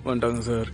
வந்துட்டாங்க சார்.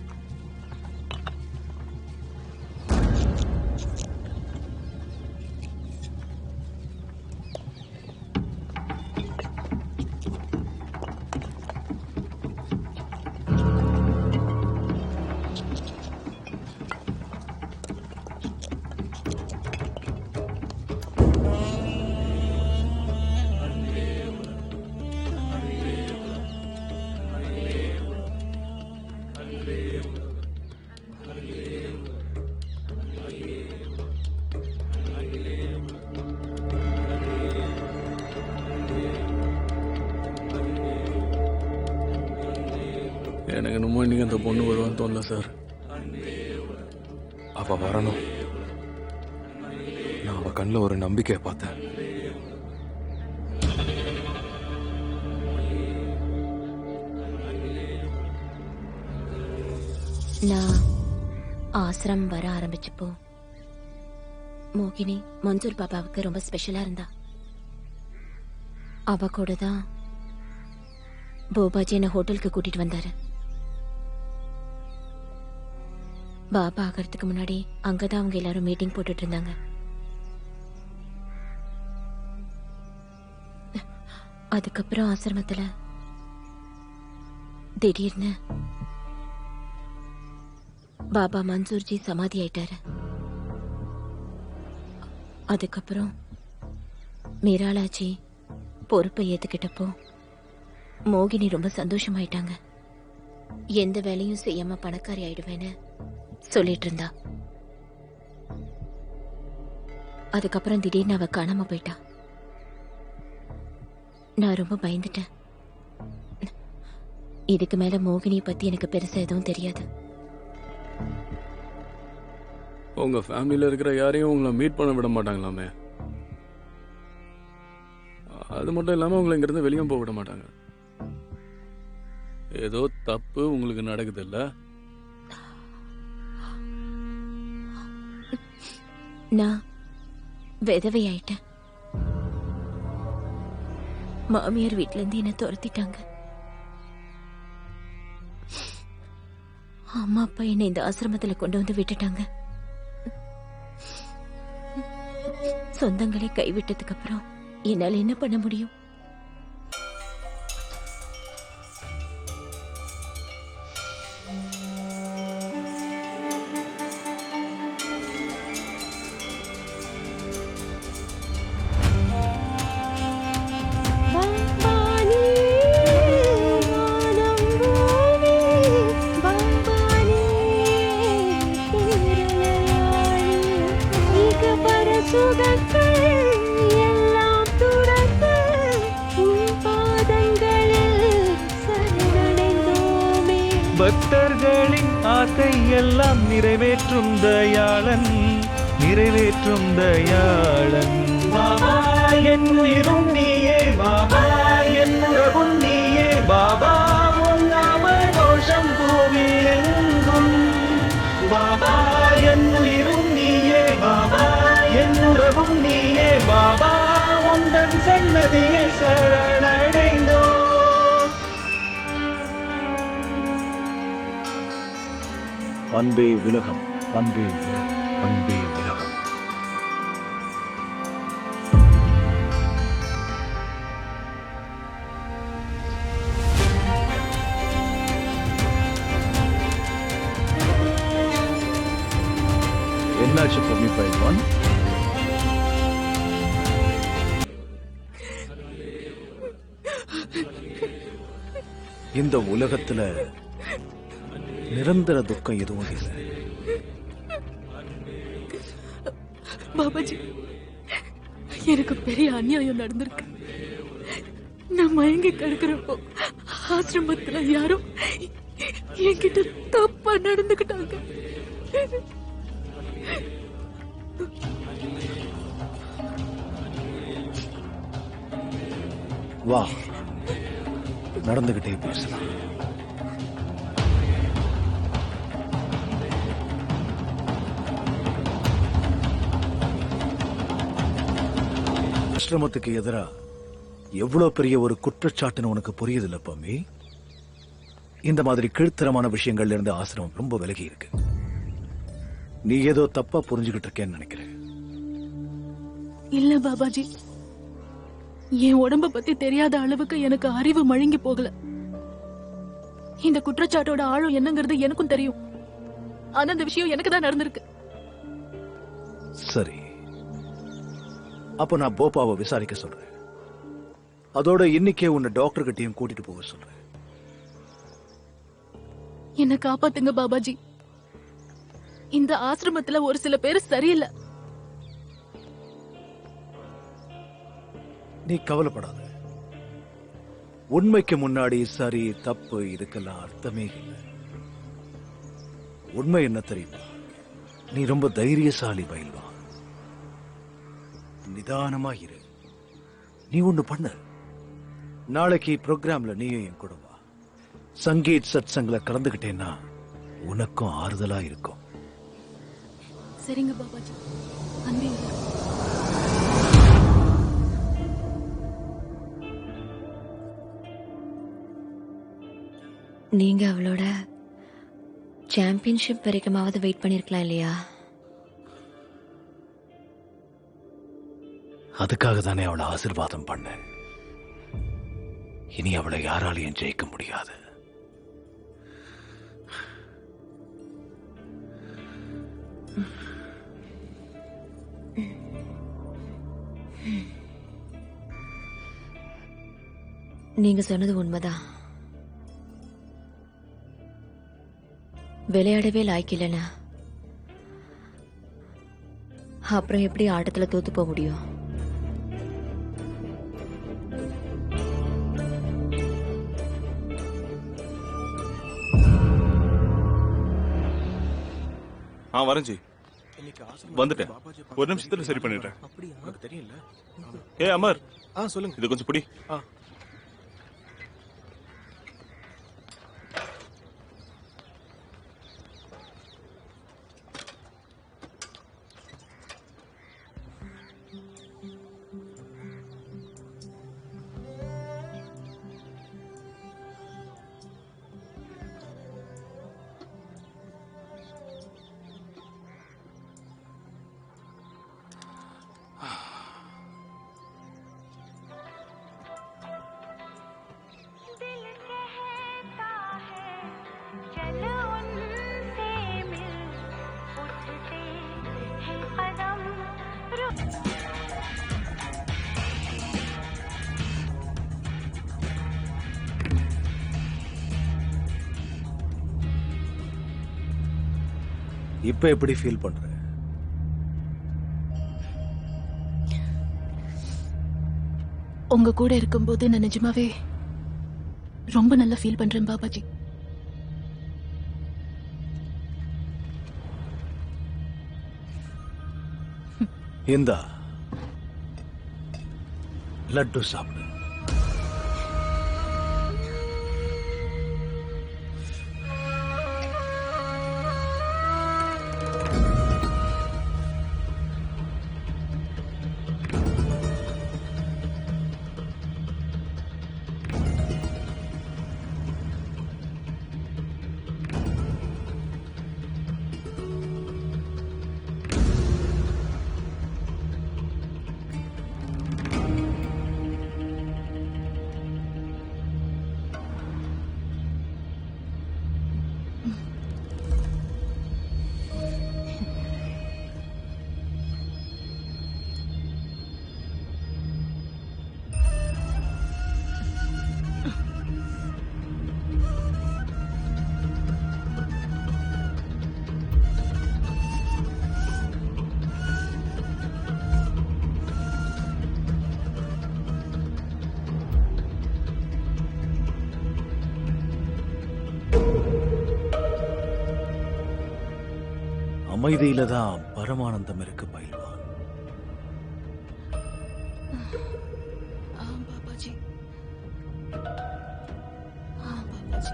எனக்கு என்னமோ இன்னைக்கு அந்த பொண்ணு வருவான்னு தோணல சார். அவ வரணும். நான் அவ கண்ணில் ஒரு நம்பிக்கையை பார்த்தேன். நான் ஆசிரம் வர ஆரம்பிச்சப்போ மோகினி மன்சூர் பாபாவுக்கு ரொம்ப ஸ்பெஷலா இருந்தா. அவ கூட தான் போபாஜி என்ன ஹோட்டலுக்கு கூட்டிட்டு வந்தாரு. பாபா ஆகிறதுக்கு முன்னாடி அங்கதான் அவங்க எல்லாரும் மீட்டிங் போட்டுட்டு இருந்தாங்க. அதுக்கப்புறம் ஆசிரமத்துல திடீர்னு பாபா மன்சூர்ஜி சமாதி ஆயிட்டாரு. அதுக்கப்புறம் மீராளாஜி பொறுப்பை ஏத்துக்கிட்டப்போ மோகினி ரொம்ப சந்தோஷமாயிட்டாங்க. எந்த வேலையும் செய்யாம பணக்காரி ஆயிடுவேன்னு சொல்லிட்டு இருந்தா. அதுக்கப்புறம் திடீர்னு அவ காணாம போயிட்டா. நான் ரொம்ப பயந்துட்டேன். இதுக்கு மேல மோகினியை பத்தி எனக்கு பெருசா எதுவும் தெரியாது. உங்க ஃபேமிலியில இருக்கிற யாரையும் உங்களை மீட் பண்ண விட மாட்டாங்களாமே. அது மட்டும் இல்லாம உங்களை இங்கிருந்து வெளியும் போக விட மாட்டாங்க. ஏதோ தப்பு உங்களுக்கு நடக்குது இல்ல? நான் விதவையாயிட்டேன். மாமியார் வீட்டுல இருந்து என்ன துரத்திட்டாங்க. அம்மா அப்பா என்னை இந்த ஆசிரமத்துல கொண்டு வந்து விட்டுட்டாங்க. சொந்தங்களை கைவிட்டதுக்கு அப்புறம் என்னால என்ன பண்ண முடியும்? பக்தர்களின் ஆசை எல்லாம் நிறைவேற்றும் தயாளன், நிறைவேற்றும் தயாளன். பாபா என் உயிரும் நீயே, பாபா என் உறவும் நீயே, பாபா உன் நாம கோஷம் பூமி எங்கும். பாபா என் உயிரும் நீயே, பாபா என் உறவும் நீயே, பாபா உந்தன் சன்னதியை சரணடைந்தோ. அன்பே உலகம், அன்பே அன்பே உலகம். என்னாச்சு பொம்மி பைல்வான்? இந்த உலகத்துல நிரந்தர துக்கம் எதுவும் இல்லை. பாபாஜி, எனக்கு பெரிய அநியாயம் நடந்திருக்கு. நான் மயங்கி கிடக்கிறப்போ ஆசிரமத்துல யாரும் என்கிட்ட தப்பா நடந்துக்கிட்டாங்க. வா, நடந்துகிட்டே பேசலாம். ஆசிரமத்துக்கு எதிரா எவ்வளவு பெரிய ஒரு குற்றச்சாட்டுன்னு உனக்கு புரியுதில்ல பம்மி? இந்த மாதிரி கீழ்த்தரமான விஷயங்கள்ல இருந்து ஆசிரமம் ரொம்ப விலகி இருக்கு. நீ ஏதோ தப்பா புரிஞ்சுகிட்டு இருக்கேன்னு நினைக்கிறேன். இல்ல பாபாஜி, என் உடம்ப பத்தி தெரியாத அளவுக்கு எனக்கு அறிவு மழுங்கி போகல. இந்த குற்றச்சாட்டோட ஆழம் என்னங்கிறது எனக்கும் தெரியும். ஆனா அந்த விஷயம் எனக்கு தான் நடந்திருக்கு. சரி, அப்ப நான் போப்பாவை விசாரிக்க சொல்றேன். அதோட இன்னைக்கே உன்னை டாக்டர் கிட்டையும் கூட்டிட்டு போக சொல்றேன். என்ன காப்பாத்துங்க பாபாஜி. இந்த ஆசிரமத்துல ஒரு சில பேர் சரியில்லை. நீ கவலைப்படாத. உண்மைக்கு முன்னாடி சரி தப்பு இதுக்கெல்லாம் அர்த்தமே இல்லை. உண்மை என்ன தெரியுமா? நீ ரொம்ப தைரியசாலி பயில்வா. நிதானமா இரு. நீ ஒண்ணு பண்ணு. நாளைக்கு ப்ரோக்ராம்ல நீயும் என் கூட வா. சங்கீத் சத்சங்ல கலந்துகிட்டேன்னா உனக்கும் ஆறுதலா இருக்கும். சரிங்க பாபாஜி. அன்பே உலகம். நீங்க அவளோட சாம்பியன்ஷிப் வரைக்குமாவது வெயிட் பண்ணிருக்கலாம் இல்லையா? அதுக்காக தானே அவளை ஆசீர்வாதம் பண்ணேன். இனி அவளை யாராலையும் ஜெயிக்க முடியாது. நீங்க சொன்னது உண்மைதான். விளையாடவே லாய்க்கில்லைனா அப்புறம் எப்படி ஆட்டத்துல தோத்து போக முடியும்? வரைஞ்சி வந்துட்டேன். ஒரு நிமிஷத்துல சரி பண்ணிடுறேன். ஏ அமர், சொல்லுங்க. இது கொஞ்சம் பிடி. இப்ப எப்படி ஃபீல் பண்ற? உங்க கூட இருக்கும்போது நான் நிஜமாவே ரொம்ப நல்லா ஃபீல் பண்றேன் பாபாஜி. இந்தா லட்டு சாப்பிடு. அமைதியில தான் பரமானந்தம் இருக்கு பயில்வான். பாபாஜி. பாபாஜி.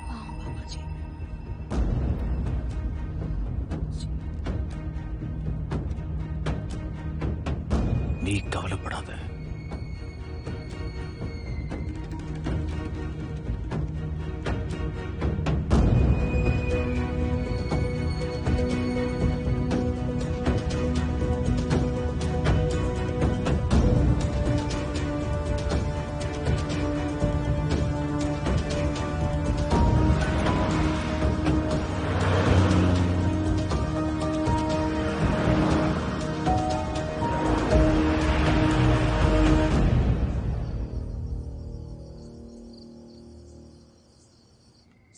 பாபாஜி. நீ கவலைப்படாத.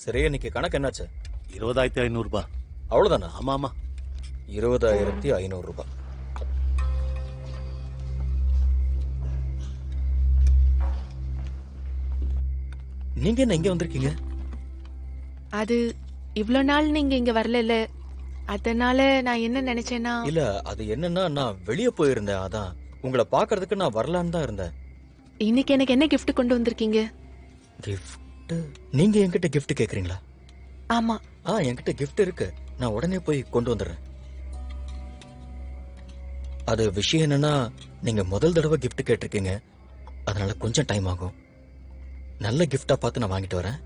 சரி, இன்னைக்கு கணக்கு என்னாச்சு? 20,500 ரூபாய். அவ்வளவுதானா? ஆமா ஆமா. 20,500 ரூபாய். நீங்க என்ன இங்க வந்திருக்கீங்க? அது இவ்ளோ நாள் நீங்க இங்க வரல, அதனால நான் என்ன நினைச்சேன்னா, இல்ல, அது என்னன்னா நான் வெளிய போயிருந்தேன். அதான் உங்களை பாக்குறதுக்கு நான் வரலான்னு தான் இருந்தேன். இன்னைக்கு எனக்கு என்ன gift கொண்டு வந்திருக்கீங்க? கிஃப்ட்? நீங்க என்கிட்ட கிஃப்ட் கேக்குறீங்களா? ஆமா. என்கிட்ட கிஃப்ட் இருக்கு. நான் உடனே போய் கொண்டு வந்துடுறேன். அது விஷயம் என்னன்னா, நீங்க முதல் தடவை கிஃப்ட் கேட்டிருக்கீங்க. அதனால கொஞ்சம் டைம் ஆகும். நல்ல கிஃப்டா பார்த்து நான் வாங்கிட்டு வரேன்.